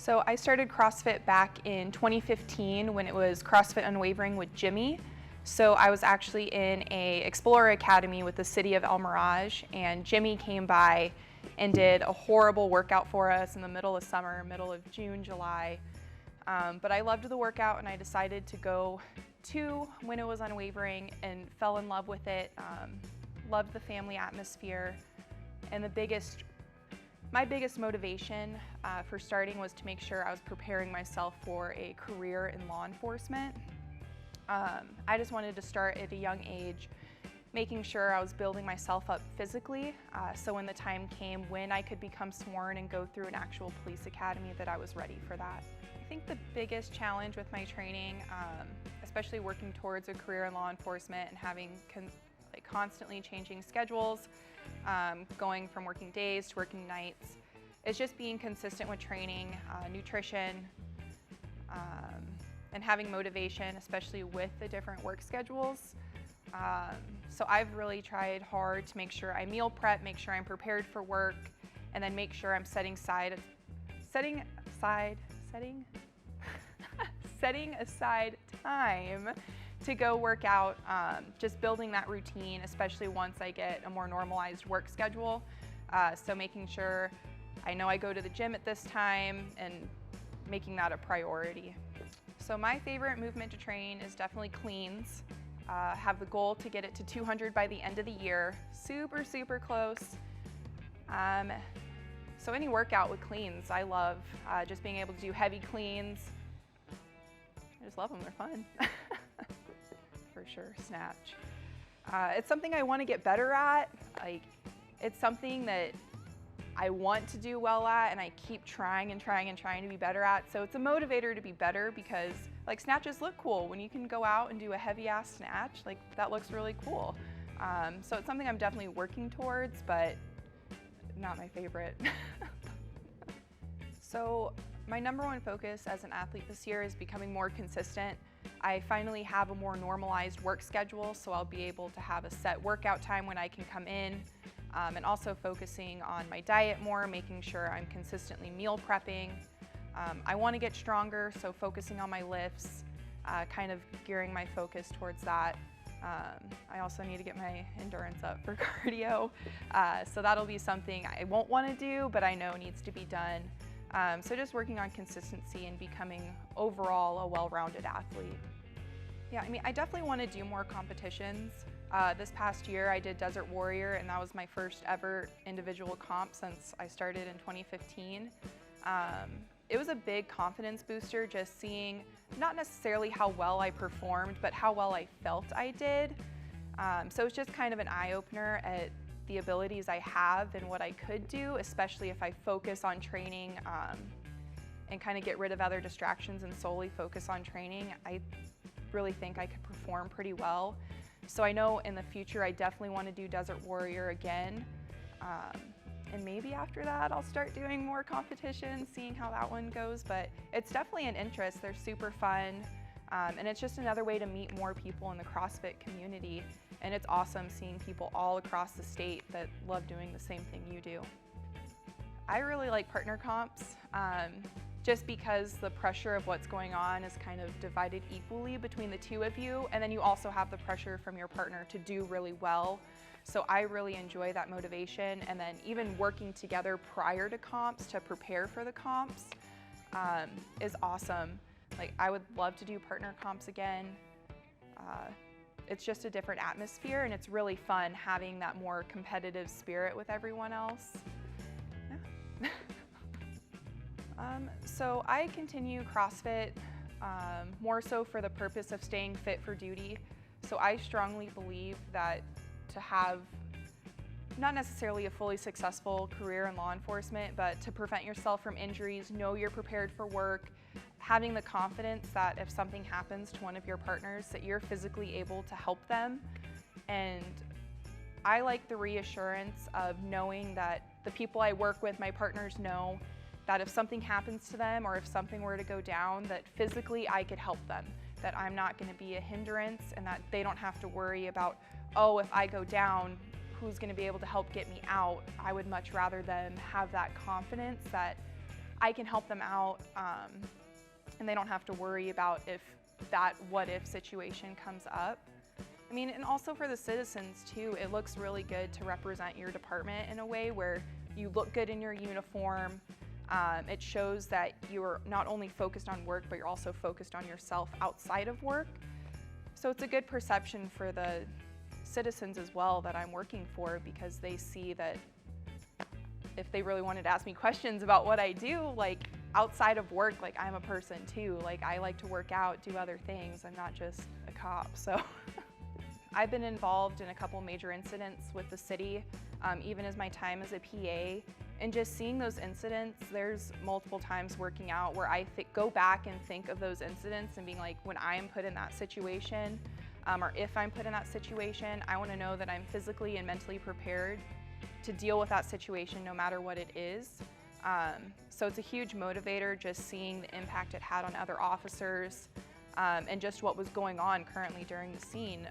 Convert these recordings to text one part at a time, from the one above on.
So I started CrossFit back in 2015 when it was CrossFit Unwavering with Jimmy. So I was actually in a Explorer Academy with the city of El Mirage, and Jimmy came by and did a horrible workout for us in the middle of summer, middle of June, July. But I loved the workout and I decided to go to when it was Unwavering and fell in love with it. Loved the family atmosphere, and my biggest motivation for starting was to make sure I was preparing myself for a career in law enforcement. I just wanted to start at a young age, making sure I was building myself up physically, so when the time came when I could become sworn and go through an actual police academy, that I was ready for that. I think the biggest challenge with my training, especially working towards a career in law enforcement and having constantly changing schedules, going from working days to working nights, is just being consistent with training, nutrition, and having motivation, especially with the different work schedules. So I've really tried hard to make sure I meal prep, make sure I'm prepared for work, and then make sure I'm setting aside time to go work out, just building that routine, especially once I get a more normalized work schedule. So making sure I know I go to the gym at this time and making that a priority. So my favorite movement to train is definitely cleans. Have the goal to get it to 200 by the end of the year. Super, super close. So any workout with cleans, I love just being able to do heavy cleans. I just love them, they're fun. For sure, snatch. It's something I want to get better at. It's something that I want to do well at, and I keep trying and trying and trying to be better at. So it's a motivator to be better, because snatches look cool. When you can go out and do a heavy ass snatch, that looks really cool. So it's something I'm definitely working towards, but not my favorite. So my #1 focus as an athlete this year is becoming more consistent. I finally have a more normalized work schedule, so I'll be able to have a set workout time when I can come in, and also focusing on my diet more, making sure I'm consistently meal prepping. I want to get stronger, so focusing on my lifts, kind of gearing my focus towards that. I also need to get my endurance up for cardio, so that'll be something I won't want to do, but I know needs to be done. So just working on consistency and becoming overall a well-rounded athlete. Yeah, I definitely want to do more competitions. This past year I did Desert Warrior, and that was my first ever individual comp since I started in 2015. It was a big confidence booster, just seeing not necessarily how well I performed, but how well I felt I did. So it's just kind of an eye-opener at the abilities I have and what I could do, especially if I focus on training and kind of get rid of other distractions and solely focus on training. I really think I could perform pretty well. So I know in the future I definitely want to do Desert Warrior again. And maybe after that I'll start doing more competitions, seeing how that one goes, but it's definitely an interest. They're super fun, and it's just another way to meet more people in the CrossFit community, and it's awesome seeing people all across the state that love doing the same thing you do. I really like partner comps, just because the pressure of what's going on is kind of divided equally between the two of you, and then you also have the pressure from your partner to do really well. So I really enjoy that motivation, and then even working together prior to comps to prepare for the comps is awesome. I would love to do partner comps again. It's just a different atmosphere, and it's really fun having that more competitive spirit with everyone else. Yeah. So I continue CrossFit more so for the purpose of staying fit for duty. So I strongly believe that to have not necessarily a fully successful career in law enforcement, but to prevent yourself from injuries, know you're prepared for work, having the confidence that if something happens to one of your partners, that you're physically able to help them. And I like the reassurance of knowing that the people I work with, my partners, know that if something happens to them or if something were to go down, that physically I could help them, that I'm not going to be a hindrance, and that they don't have to worry about, oh, if I go down, who's going to be able to help get me out. I would much rather them have that confidence that I can help them out, and they don't have to worry about if that what if situation comes up. I mean, and also for the citizens too, it looks really good to represent your department in a way where you look good in your uniform. It shows that you're not only focused on work, but you're also focused on yourself outside of work. So it's a good perception for the citizens as well that I'm working for, because they see that if they really wanted to ask me questions about what I do, like outside of work, like I'm a person too. Like I like to work out, do other things. I'm not just a cop, so. I've been involved in a couple major incidents with the city, even as my time as a PA, and just seeing those incidents, there's multiple times working out where I go back and think of those incidents and being like, when I am put in that situation, or if I'm put in that situation, I want to know that I'm physically and mentally prepared to deal with that situation no matter what it is. So it's a huge motivator just seeing the impact it had on other officers, and just what was going on currently during the scene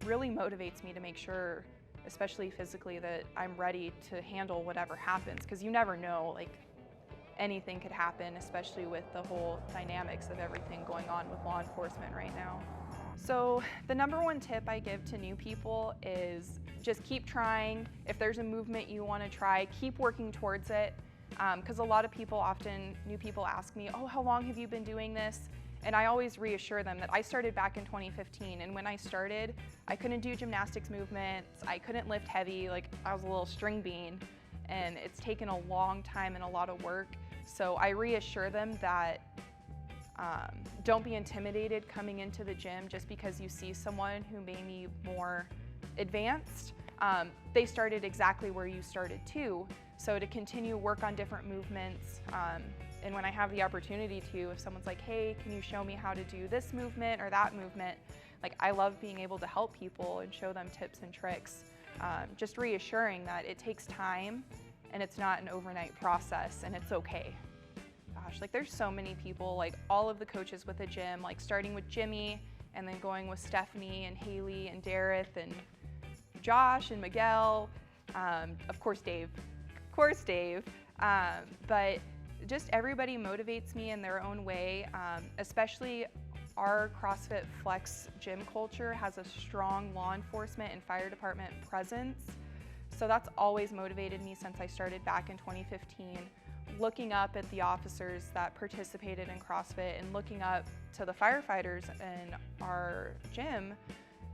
really motivates me to make sure, especially physically, that I'm ready to handle whatever happens, because you never know, like anything could happen, especially with the whole dynamics of everything going on with law enforcement right now. So the number 1 tip I give to new people is just keep trying. If there's a movement you want to try, keep working towards it, because a lot of people, new people ask me, oh, how long have you been doing this? And I always reassure them that I started back in 2015, and when I started, I couldn't do gymnastics movements, I couldn't lift heavy, like I was a little string bean, and it's taken a long time and a lot of work. So I reassure them that don't be intimidated coming into the gym just because you see someone who may be more advanced. They started exactly where you started too, so to continue work on different movements. And when I have the opportunity to, if someone's like, hey, can you show me how to do this movement or that movement? Like, I love being able to help people and show them tips and tricks. Just reassuring that it takes time and it's not an overnight process, and it's okay. Gosh, like there's so many people, like all of the coaches with the gym, like starting with Jimmy and then going with Stephanie and Haleigh and Dareth and Josh and Miguel, of course Dave, but just everybody motivates me in their own way, especially our CrossFit Flex gym culture has a strong law enforcement and fire department presence. So that's always motivated me since I started back in 2015, looking up at the officers that participated in CrossFit and looking up to the firefighters in our gym,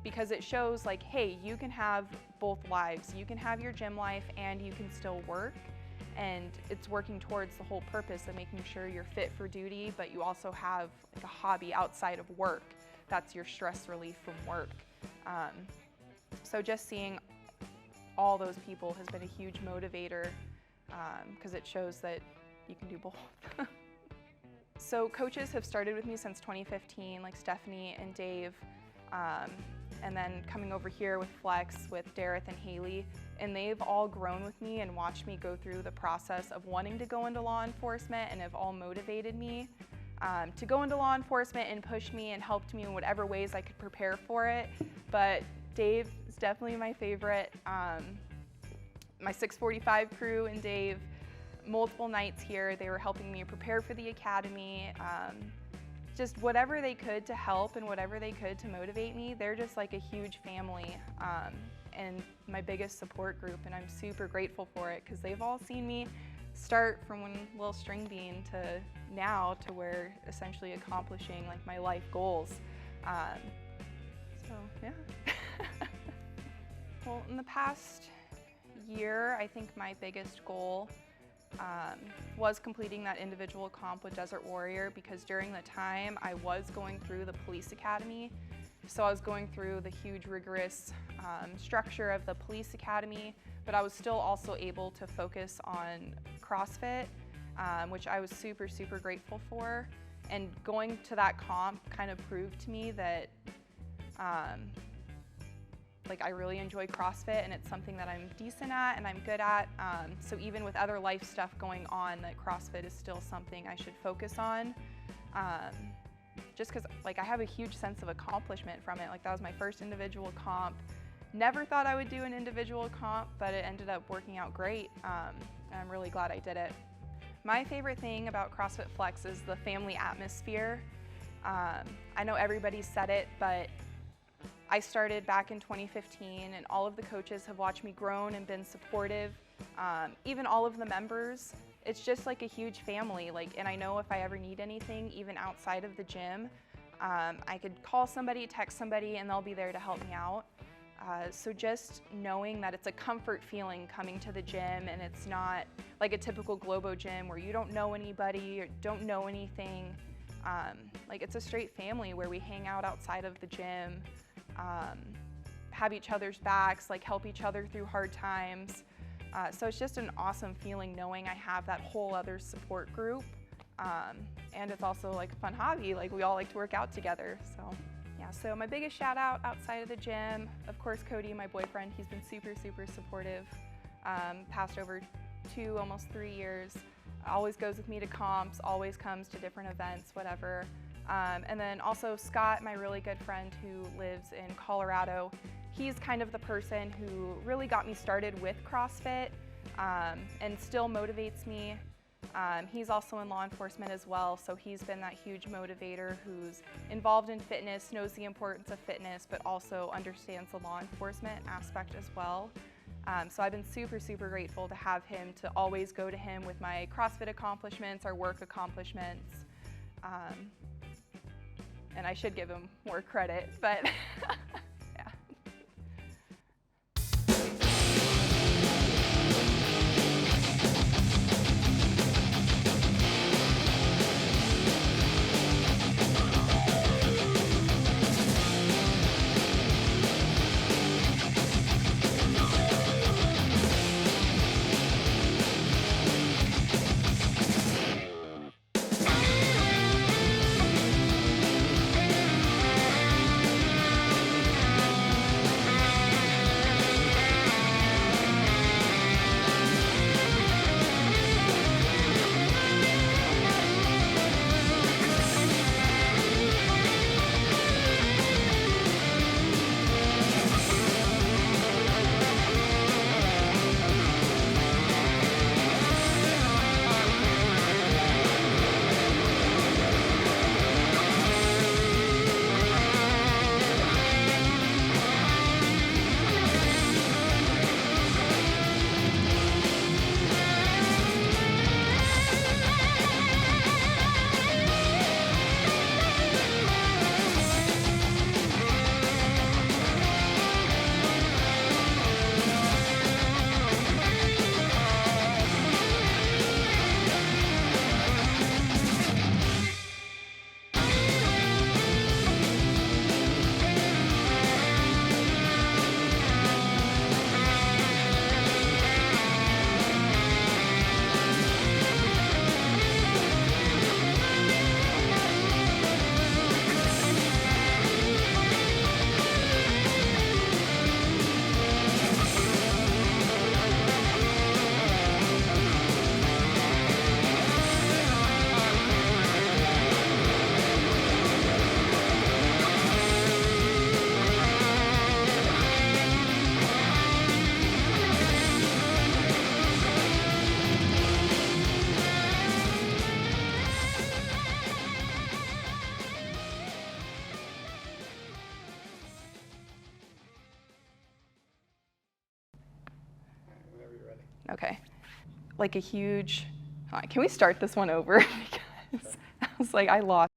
because it shows like, hey, you can have both lives. You can have your gym life and you can still work. And it's working towards the whole purpose of making sure you're fit for duty, but you also have like a hobby outside of work. That's your stress relief from work. So just seeing all those people has been a huge motivator, because it shows that you can do both. So coaches have started with me since 2015, like Stephanie and Dave, and then coming over here with Flex with Dareth and Haleigh, and they've all grown with me and watched me go through the process of wanting to go into law enforcement, and have all motivated me to go into law enforcement and pushed me and helped me in whatever ways I could prepare for it. But Dave is definitely my favorite. My 645 crew and Dave, multiple nights here, they were helping me prepare for the academy. Just whatever they could to help and whatever they could to motivate me. They're just like a huge family, and my biggest support group, and I'm super grateful for it, because they've all seen me start from one little string bean to now to where essentially accomplishing like my life goals. So yeah. Well, in the past year, I think my biggest goal was completing that individual comp with Desert Warrior, because during the time I was going through the police academy. So I was going through the huge rigorous structure of the police academy, but I was still also able to focus on CrossFit, which I was super, super grateful for. And going to that comp kind of proved to me that like I really enjoy CrossFit, and it's something that I'm decent at and I'm good at. So even with other life stuff going on, that CrossFit is still something I should focus on. Just because like I have a huge sense of accomplishment from it. Like that was my first individual comp. Never thought I would do an individual comp, but it ended up working out great. And I'm really glad I did it. My favorite thing about CrossFit Flex is the family atmosphere. I know everybody said it, but I started back in 2015 and all of the coaches have watched me grow and been supportive. Even all of the members, it's just like a huge family. And I know if I ever need anything, even outside of the gym, I could call somebody, text somebody, and they'll be there to help me out. So just knowing that it's a comfort feeling coming to the gym and it's not like a typical Globo gym where you don't know anybody or don't know anything. It's a straight family where we hang out outside of the gym, have each other's backs, help each other through hard times. So it's just an awesome feeling knowing I have that whole other support group. And it's also a fun hobby, we all like to work out together. Yeah, so my biggest shout out outside of the gym, of course Cody, my boyfriend, he's been super supportive, past over 2, almost 3 years. Always goes with me to comps, always comes to different events, whatever. And then also Scott, my really good friend who lives in Colorado. He's kind of the person who really got me started with CrossFit and still motivates me. He's also in law enforcement as well, so he's been that huge motivator who's involved in fitness, knows the importance of fitness, but also understands the law enforcement aspect as well. So I've been super grateful to have him, to always go to him with my CrossFit accomplishments, our work accomplishments. And I should give him more credit, but yeah. Okay, a huge, can we start this one over? Because I was I lost.